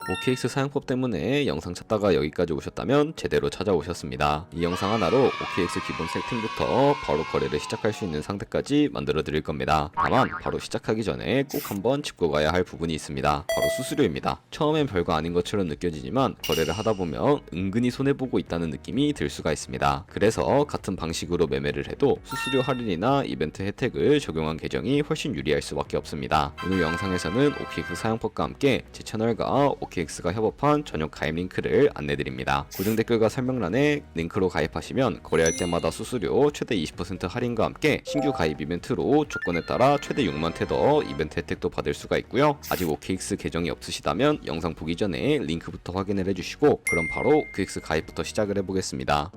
OKX 사용법 때문에 영상 찾다가 여기까지 오셨다면 제대로 찾아오셨습니다. 이 영상 하나로 OKX 기본 세팅부터 바로 거래를 시작할 수 있는 상태까지 만들어 드릴 겁니다. 다만 바로 시작하기 전에 꼭 한번 짚고 가야 할 부분이 있습니다. 바로 수수료입니다. 처음엔 별거 아닌 것처럼 느껴지지만 거래를 하다 보면 은근히 손해보고 있다는 느낌이 들 수가 있습니다. 그래서 같은 방식으로 매매를 해도 수수료 할인이나 이벤트 혜택을 적용한 계정이 훨씬 유리할 수밖에 없습니다. 오늘 영상에서는 OKX 사용법과 함께 제 채널과 OKX가 협업한 전용 가입 링크를 안내드립니다. 고정 댓글과 설명란에 링크로 가입하시면 거래할 때마다 수수료 최대 20% 할인과 함께 신규 가입 이벤트로 조건에 따라 최대 6만 테더 이벤트 혜택도 받을 수가 있고요. 아직 OKX 계정이 없으시다면 영상 보기 전에 링크부터 확인을 해주시고 그럼 바로 OKX 가입부터 시작을 해보겠습니다.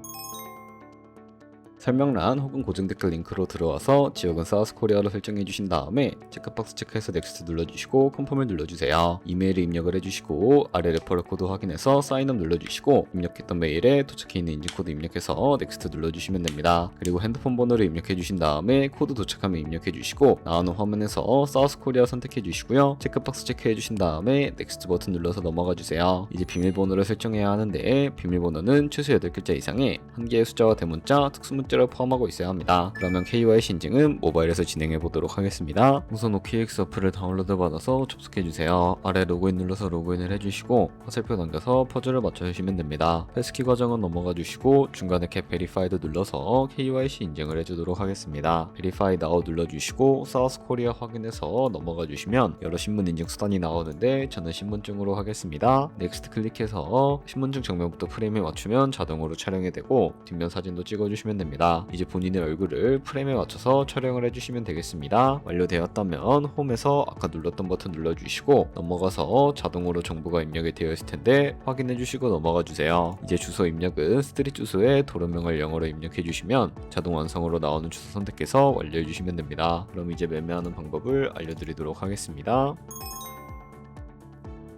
설명란 혹은 고정 댓글 링크로 들어와서 지역은 사우스코리아로 설정해 주신 다음에 체크박스 체크해서 넥스트 눌러주시고 컨펌을 눌러주세요. 이메일을 입력을 해주시고 아래 레퍼럴 코드 확인해서 사인업 눌러주시고 입력했던 메일에 도착해 있는 인증코드 입력해서 넥스트 눌러주시면 됩니다. 그리고 핸드폰 번호를 입력해 주신 다음에 코드 도착하면 입력해 주시고 나오는 화면에서 사우스코리아 선택해 주시고요. 체크박스 체크해 주신 다음에 넥스트 버튼 눌러서 넘어가 주세요. 이제 비밀번호를 설정해야 하는데 비밀번호는 최소 8글자 이상의 한 개의 숫자와 대문자, 특수문자 를 포함하고 있어야 합니다. 그러면 KYC 인증은 모바일에서 진행해 보도록 하겠습니다. 우선 OKX 어플을 다운로드 받아서 접속해주세요. 아래 로그인 눌러서 로그인을 해주시고 화살표 넘겨서 퍼즐을 맞춰주시면 됩니다. 패스키 과정은 넘어가 주시고 중간에 캡 베리파이드 눌러서 KYC 인증을 해주도록 하겠습니다. 베리파이 나우 눌러주시고 사우스코리아 확인해서 넘어가 주시면 여러 신분 인증 수단이 나오는데 저는 신분증으로 하겠습니다. 넥스트 클릭해서 신분증 정면부터 프레임에 맞추면 자동으로 촬영이 되고 뒷면 사진도 찍어주시면 됩니다. 이제 본인의 얼굴을 프레임에 맞춰서 촬영을 해주시면 되겠습니다. 완료되었다면 홈에서 아까 눌렀던 버튼 눌러주시고 넘어가서 자동으로 정보가 입력이 되어 있을 텐데 확인해 주시고 넘어가 주세요. 이제 주소 입력은 스트릿 주소에 도로명을 영어로 입력해 주시면 자동 완성으로 나오는 주소 선택해서 완료해 주시면 됩니다. 그럼 이제 매매하는 방법을 알려드리도록 하겠습니다.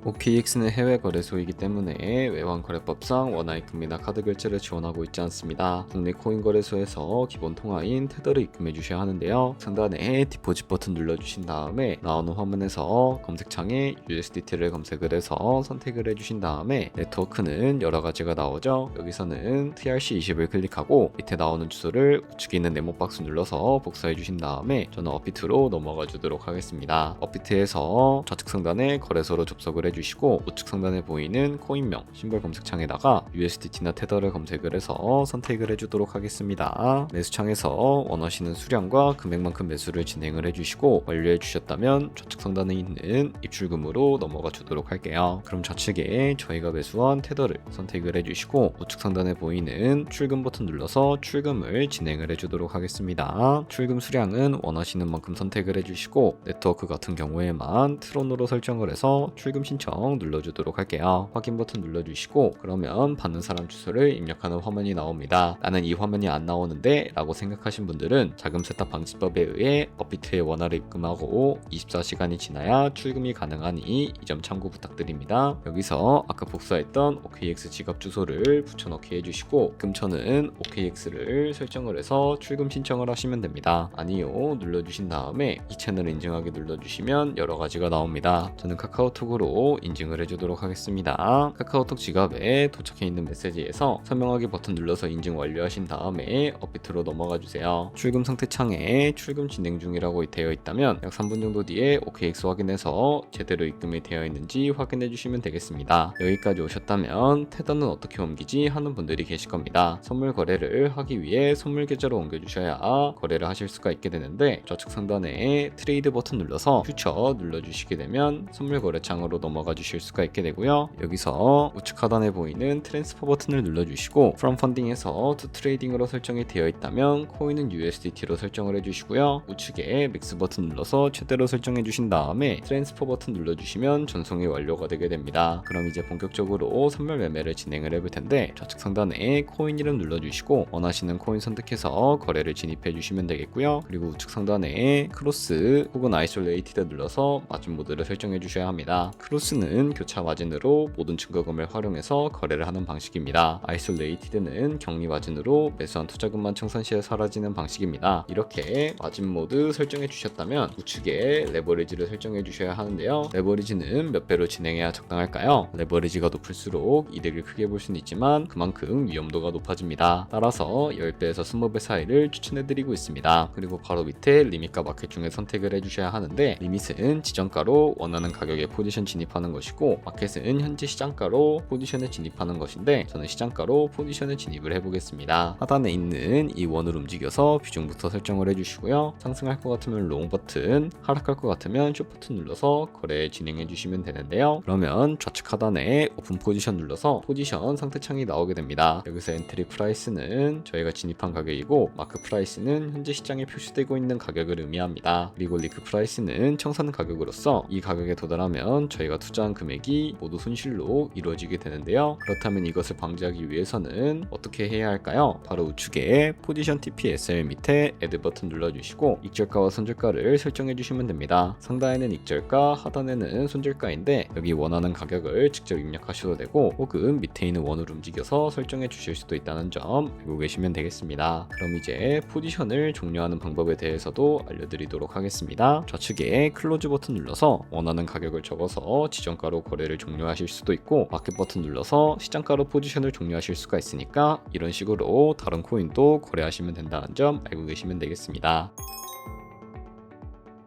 OKX는 해외 거래소이기 때문에 외환 거래법상 원화입금이나 카드 결제를 지원하고 있지 않습니다. 국내 코인 거래소에서 기본 통화인 테더를 입금해 주셔야 하는데요. 상단에 디포짓 버튼 눌러주신 다음에 나오는 화면에서 검색창에 USDT를 검색을 해서 선택을 해주신 다음에 네트워크는 여러 가지가 나오죠. 여기서는 TRC20을 클릭하고 밑에 나오는 주소를 우측에 있는 네모 박스 눌러서 복사해 주신 다음에 저는 업비트로 넘어가 주도록 하겠습니다. 업비트에서 좌측 상단에 거래소로 접속을 주시고 우측 상단에 보이는 코인명 심벌 검색창에다가 USDT나 테더를 검색을 해서 선택을 해주도록 하겠습니다. 매수창에서 원하시는 수량과 금액만큼 매수를 진행을 해주시고 완료해 주셨다면 좌측 상단에 있는 입출금으로 넘어가 주도록 할게요. 그럼 좌측에 저희가 매수한 테더를 선택을 해주시고 우측 상단에 보이는 출금 버튼 눌러서 출금을 진행을 해주도록 하겠습니다. 출금 수량은 원하시는 만큼 선택을 해주시고 네트워크 같은 경우에만 트론으로 설정을 해서 출금 신청 눌러주도록 할게요. 확인 버튼 눌러주시고 그러면 받는 사람 주소를 입력하는 화면이 나옵니다. 나는 이 화면이 안 나오는데 라고 생각하신 분들은 자금 세탁 방지법에 의해 업비트에 원화를 입금하고 24시간이 지나야 출금이 가능하니 이 점 참고 부탁드립니다. 여기서 아까 복사했던 OKX 지갑 주소를 붙여넣기 해주시고 입금처는 OKX를 설정을 해서 출금 신청을 하시면 됩니다. 아니요 눌러주신 다음에 이 채널 인증하기 눌러주시면 여러 가지가 나옵니다. 저는 카카오톡으로 인증을 해주도록 하겠습니다. 카카오톡 지갑에 도착해 있는 메시지에서 설명하기 버튼 눌러서 인증 완료하신 다음에 업비트로 넘어가 주세요. 출금 상태 창에 출금 진행 중이라고 되어 있다면 약 3분 정도 뒤에 OKX 확인해서 제대로 입금이 되어 있는지 확인해 주시면 되겠습니다. 여기까지 오셨다면 테더는 어떻게 옮기지 하는 분들이 계실 겁니다. 선물 거래를 하기 위해 선물 계좌로 옮겨 주셔야 거래를 하실 수가 있게 되는데 좌측 상단에 트레이드 버튼 눌러서 퓨처 눌러주시게 되면 선물 거래 창으로 넘어가 주실 수가 있게 되고요. 여기서 우측 하단에 보이는 트랜스퍼 버튼을 눌러주시고 From Funding에서 To Trading으로 설정이 되어 있다면 코인은 USDT로 설정을 해주시고요. 우측에 맥스 버튼 눌러서 최대로 설정해 주신 다음에 트랜스퍼 버튼 눌러주시면 전송이 완료가 되게 됩니다. 그럼 이제 본격적으로 선물 매매를 진행을 해볼 텐데 좌측 상단에 코인 이름 눌러주시고 원하시는 코인 선택해서 거래를 진입해 주시면 되겠고요. 그리고 우측 상단에 크로스 혹은 아이솔레이티드 눌러서 마진 모드를 설정해 주셔야 합니다. 크로스 소스는 교차 마진으로 모든 증거금을 활용해서 거래를 하는 방식입니다. 아이솔레이티드는 격리 마진으로 매수한 투자금만 청산 시에 사라지는 방식입니다. 이렇게 마진 모드 설정해 주셨다면 우측에 레버리지를 설정해 주셔야 하는데요. 레버리지는 몇 배로 진행해야 적당할까요? 레버리지가 높을수록 이득을 크게 볼 수는 있지만 그만큼 위험도가 높아집니다. 따라서 10배에서 20배 사이를 추천해 드리고 있습니다. 그리고 바로 밑에 리밋과 마켓 중에 선택을 해 주셔야 하는데, 리밋은 지정가로 원하는 가격에 포지션 진입하는 것이고 마켓은 현재 시장가로 포지션에 진입하는 것인데, 저는 시장가로 포지션에 진입을 해보겠습니다. 하단에 있는 이 원을 움직여서 비중부터 설정을 해주시고요. 상승할 것 같으면 롱 버튼, 하락할 것 같으면 숏 버튼 눌러서 거래 진행해 주시면 되는데요. 그러면 좌측 하단에 오픈 포지션 눌러서 포지션 상태 창이 나오게 됩니다. 여기서 엔트리 프라이스는 저희가 진입한 가격이고 마크 프라이스는 현재 시장에 표시되고 있는 가격을 의미합니다. 그리고 리크 프라이스는 청산 가격으로서 이 가격에 도달하면 저희가 투자한 금액이 모두 손실로 이루어지게 되는데요. 그렇다면 이것을 방지하기 위해서는 어떻게 해야 할까요? 바로 우측에 포지션 TPSL 밑에 애드 버튼 눌러주시고 익절가와 손절가를 설정해 주시면 됩니다. 상단에는 익절가, 하단에는 손절가인데 여기 원하는 가격을 직접 입력하셔도 되고 혹은 밑에 있는 원을 움직여서 설정해 주실 수도 있다는 점 알고 계시면 되겠습니다. 그럼 이제 포지션을 종료하는 방법에 대해서도 알려드리도록 하겠습니다. 좌측에 클로즈 버튼 눌러서 원하는 가격을 적어서 지정가로 거래를 종료하실 수도 있고 마켓 버튼 눌러서 시장가로 포지션을 종료하실 수가 있으니까 이런 식으로 다른 코인도 거래하시면 된다는 점 알고 계시면 되겠습니다.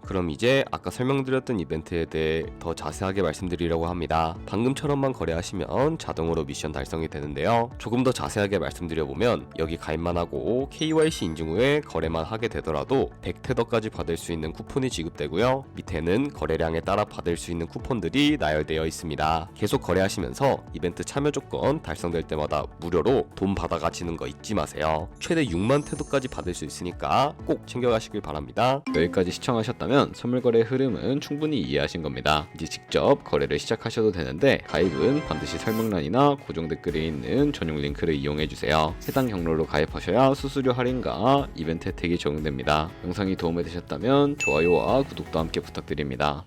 그럼 이제 아까 설명드렸던 이벤트에 대해 더 자세하게 말씀드리려고 합니다. 방금처럼만 거래하시면 자동으로 미션 달성이 되는데요. 조금 더 자세하게 말씀드려보면 여기 가입만 하고 KYC 인증 후에 거래만 하게 되더라도 100테더까지 받을 수 있는 쿠폰이 지급되고요. 밑에는 거래량에 따라 받을 수 있는 쿠폰들이 나열되어 있습니다. 계속 거래하시면서 이벤트 참여 조건 달성될 때마다 무료로 돈 받아가시는 거 잊지 마세요. 최대 6만 테더까지 받을 수 있으니까 꼭 챙겨가시길 바랍니다. 여기까지 시청하셨다면 선물거래 흐름은 충분히 이해하신 겁니다. 이제 직접 거래를 시작하셔도 되는데 가입은 반드시 설명란이나 고정 댓글에 있는 전용 링크를 이용해주세요. 해당 경로로 가입하셔야 수수료 할인과 이벤트 혜택이 적용됩니다. 영상이 도움이 되셨다면 좋아요와 구독도 함께 부탁드립니다.